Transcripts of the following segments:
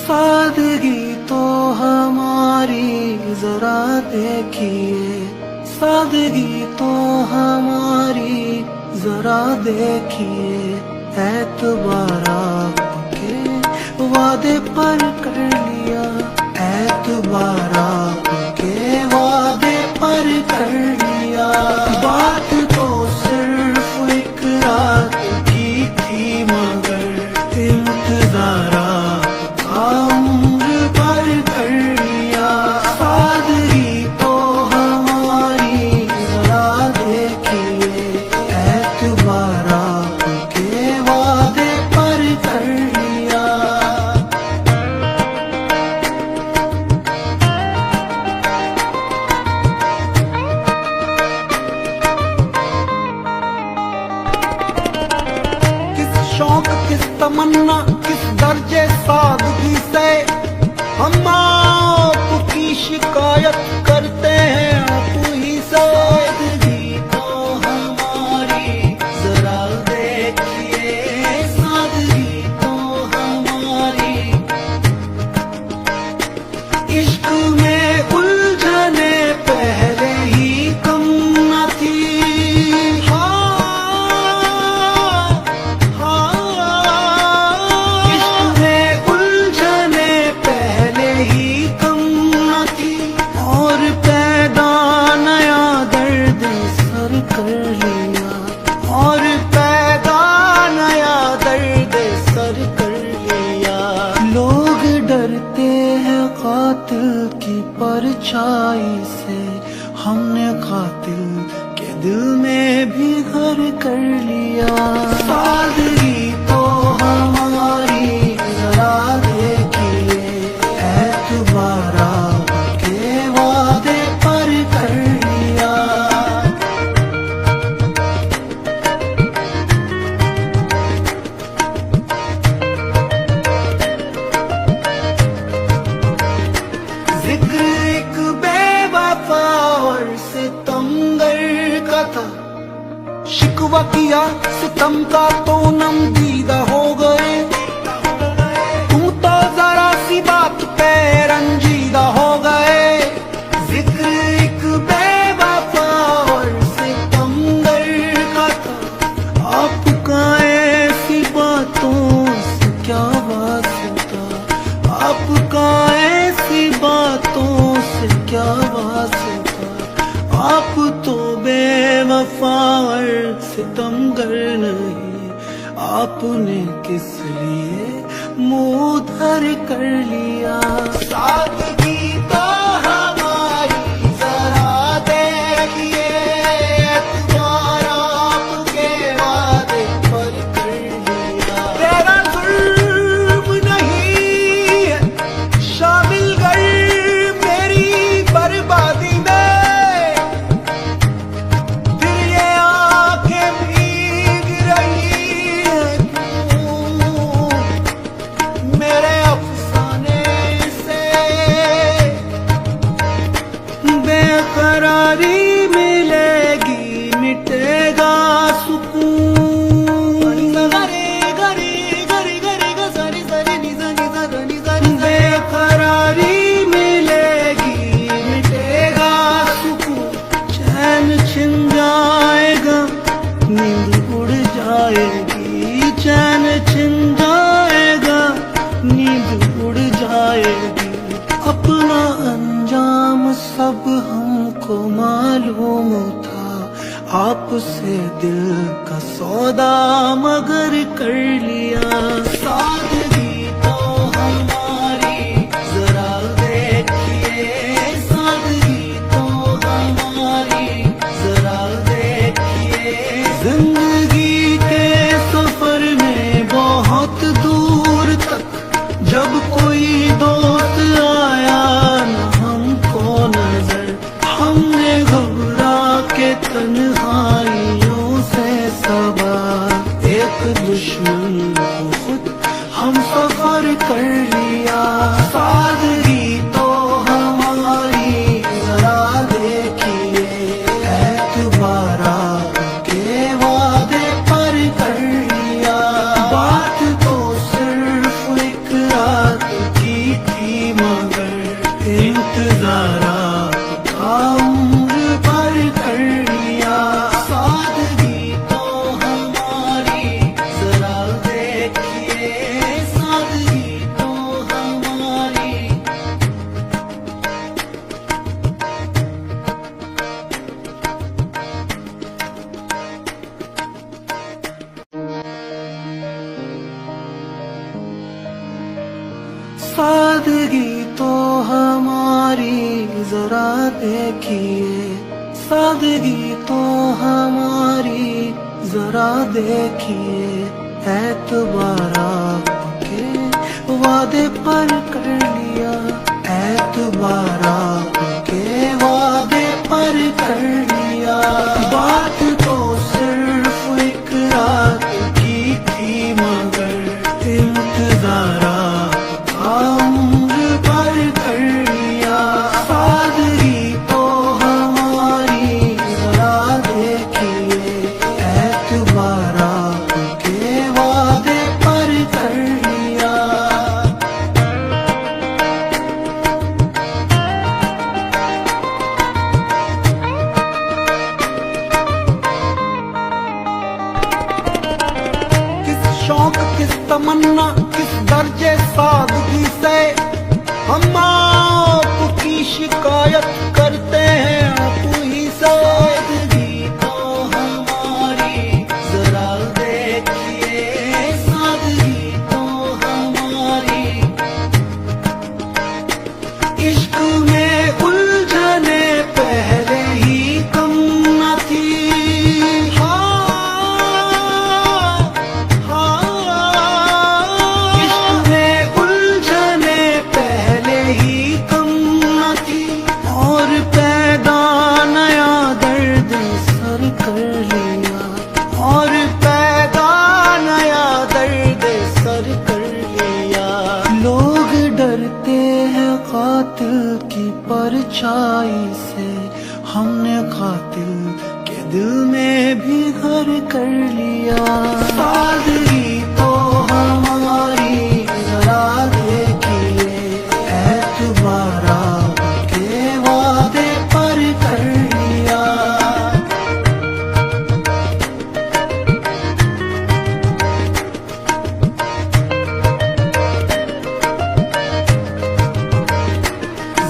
सादगी तो हमारी जरा देखिए, सादगी तो हमारी जरा देखिए, एतबार आपके वादे पर कर लिया, एतबार आपके वादे पर कर लिया। बात तो सिर्फ एक रात की थी मगर इंतजार आपका उम्र भर कर लिया। सादगी तो हमारी जरा देखिए, एतबार आपके वादे पर कर लिया। शौक किस तमन्ना किस दर्जे सादगी से हम आपकी शिकायत करते हैं आप ही से। सादगी तो हमारी जरा देखिए, सादगी तो हमारी। इश्क में उलझने पहले ही कम न थी, और पैदा नया दर्द सर कर लिया। लोग डरते हैं कातिल की परछाई से, हमने कातिल के दिल में भी घर कर लिया। सादगी तो हमारी जरा देखिए, एतबार आपके वादे पर कर लिया। जिक्र एक बेवफा और सितमगर का था, शिकवा किया सितम का तो नम दीदा हो गए। तुम तो जरा सी बात पे रंजीदा हो गए। जिक्र एक बेवफा और सितमगर का था, आपका ऐसी बातों से क्या वास्ता, आपका ऐसी बातों से क्या वास्ता। आप तो बेवफा और सितमगर नहीं, आपने किस लिए मुंह धर कर लिया। सादगी तो हमारी जरा देखिए, एतबार आपके वादे पर कर लिया। तेरा जुर्म नहीं है शामिल कर मेरी बर्बादी में, फिर ये आंखें भीग रही हैं क्यों मेरे अफसाने से। बेकरारी मिलेगी मिटेगा सुकून, बेकरारी मिलेगी मिटेगा सुकून। चैन छिन जाएगा नींद उड़ जाएगी, चैन छिन जाएगा नींद उड़ जाएगी। अपना अंजाम सब हमको मालूम था, आपसे दिल का सौदा मगर कर लिया। सादगी तो हमारी जरा देखिए, सादगी तो हमारी जरा देखिए। जिंदगी के सफर में बहुत दूर तक जब कोई दोस्त आया न हमको नजर, हमने घबरा के तन्हाइयों से सबा एक दुश्मन को खुद हम सफर कर लिया। सादगी तो हमारी जरा देखिए, एतबार आपके वादे पर कर लिया। बात तो सिर्फ एक रात की सादगी तो हमारी जरा देखिए, सादगी तो हमारी जरा देखिए, एतबार आपके वादे पर कर लिया, एतबार आपके वादे पर कर लिया। बात तो सिर्फ एक रात की थी मगर इंतजार आपका उम्र भर कर लिया। सादगी तो हमारी जरा देखिए, एतबार आपके वादे पर कर लिया। किस शौक किस तमन्ना किस दर्जे सादगी से हम आपकी शिकायत करते हैं आप ही से। सादगी तो हमारी जरा देखिए, सादगी तो हमारी। इश्क में उलझने पहले ही कम न थी। इश्क में उलझने पहले ही कम न थी, और पैदा नया दर्द सर कर लिया, और पैदा नया दर्द सर कर लिया। लोग डरते हैं कातिल की परछाई से, हमने कातिल के दिल में भी घर कर लिया। सादगी तो हमारी जरा देखिए, एतबार आपके वादे पर कर लिया।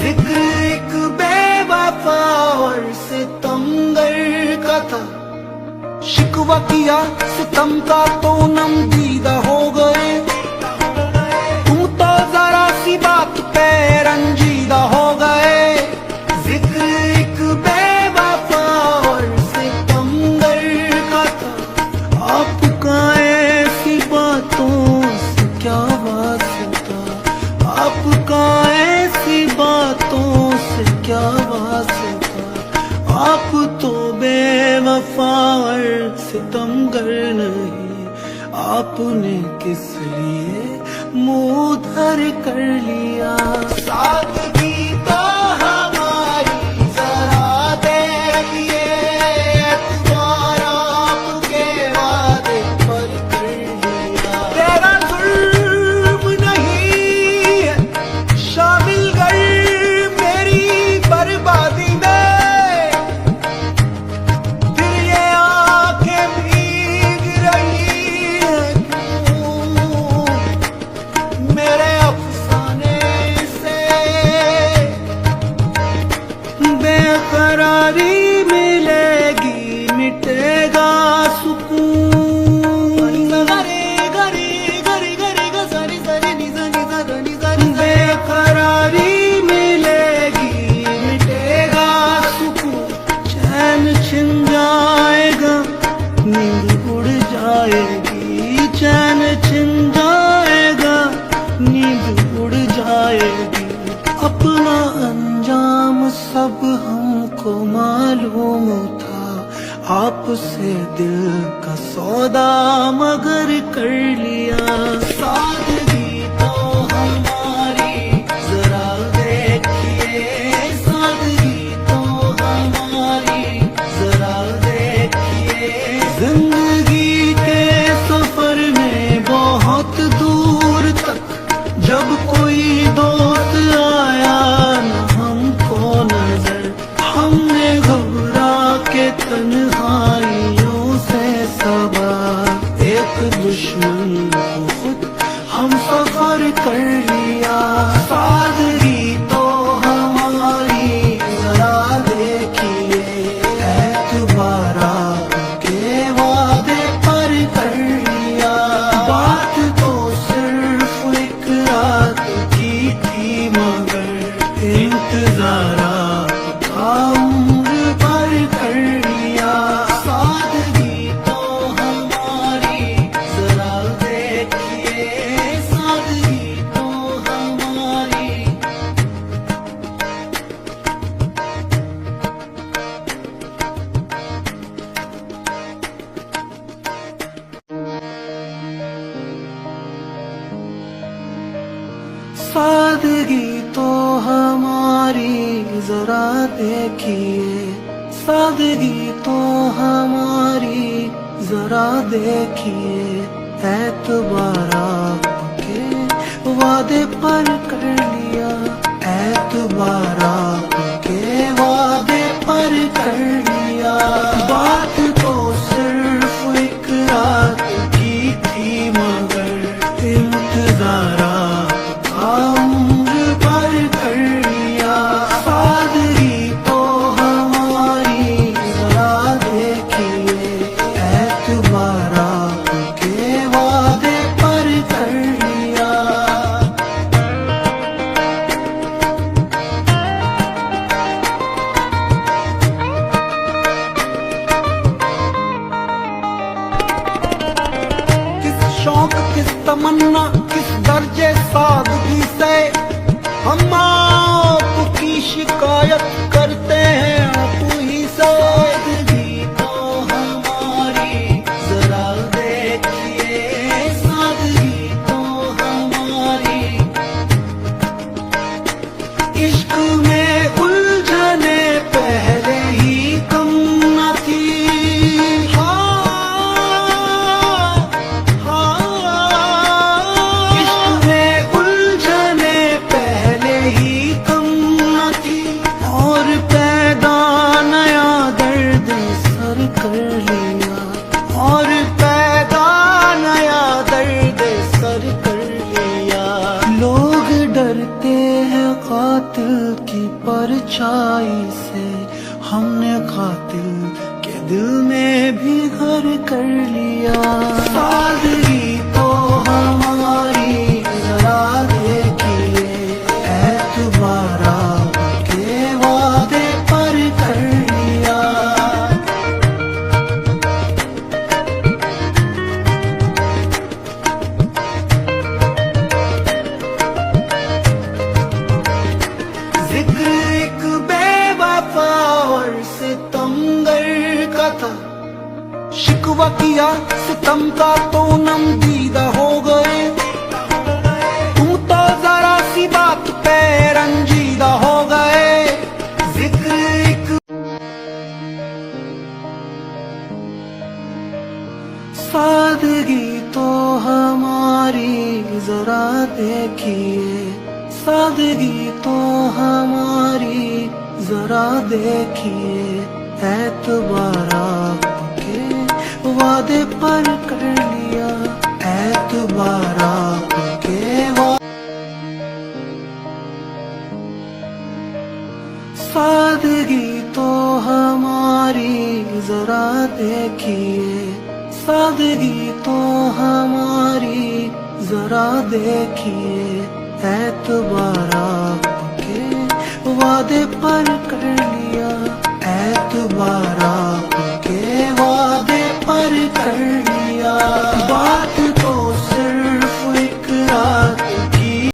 जिक्र एक बेवफा और सितमगर का था, शिकवा किया सितम का तो नम दीदा हो गए। तू तो जरा सी बात पे रंजीदा हो गए। जिक्र एक बेवफा और सितमगर का था, आपका ऐसी बातों से क्या वास्ता, आपका ऐसी बातों से क्या वास्ता। आप तो बेवफा और सितमगर नहीं, आपने किस लिए मुंह धर कर लिया। सादगी तो हमारी जरा देखिए, एतबार आपके वादे पर कर लिया। तेरा जुल्म नहीं है शामिल कर मेरी बर्बादी में, फिर ये आंखें भीग रही हैं क्यों मेरे अफसाने से। बेकरारी मिलेगी मिटेगा सुकून। बेकरारी मिलेगी मिटेगा सुकून, चैन छिन जाएगा नींद उड़ जाएगी, चैन छिन जाएगा नींद उड़ जाएगी। अपना अंजाम सब हमको मालूम था, आपसे दिल का सौदा मगर कर लिया। सादगी तो हमारी जरा देखिए, सादगी तो हमारी जरा देखिए। जिंदगी के सफर में बहुत दूर तक जब कोई दोस्त आया न हमको नजर, हमने घबरा के तन्हाइयों से सबा एक दुश्मन को खुद हम सफर कर लिया। सादगी तो हमारी जरा देखिए, एतबार आपके वादे पर कर लिया। बात तो सिर्फ एक रात की सादगी तो हमारी जरा देखिए, सादगी तो हमारी जरा देखिए, एतबार आपके वादे पर कर लिया, एतबार आपके वादे पर कर लिया। बात तो सिर्फ एक रात की थी मगर इंतजार आपका उम्र भर कर लिया। सादगी तो हमारी जरा देखिए, एतबार आपके वादे पर कर लिया। किस शौक किस तमन्ना किस दर्जे सादगी से हम आपकी शिकायत करते हैं आप ही से। सादगी तो हमारी जरा देखिए, सादगी तो हमारी। इश्क में उलझने पहले ही कम न थी। इश्क में उलझने पहले ही कम न थी, और पैदा नया दर्द सर कर लिया, और पैदा नया दर्द सर कर लिया। लोग डरते हैं कातिल की परछाई से, हमने कातिल के दिल में भी घर कर लिया। सादगी तो हमारी जरा देखिए, एतबार आपके वादे पर कर लिया। जिक्र एक बेवफा और सितमगर का था, शिकवा किया सितम का तो नम दीदा हो गए। तू तो जरा सी बात पे रंजीदा हो गए। जिक्र एक सादगी तो हमारी जरा देखिए, सादगी तो हमारी जरा देखिए, एतबार आपके वादे पर कर लिया, एतबार आपके सादगी तो हमारी जरा देखिए, सादगी तो हमारी जरा देखिए, एतबार आपके वादे पर कर लिया, एतबार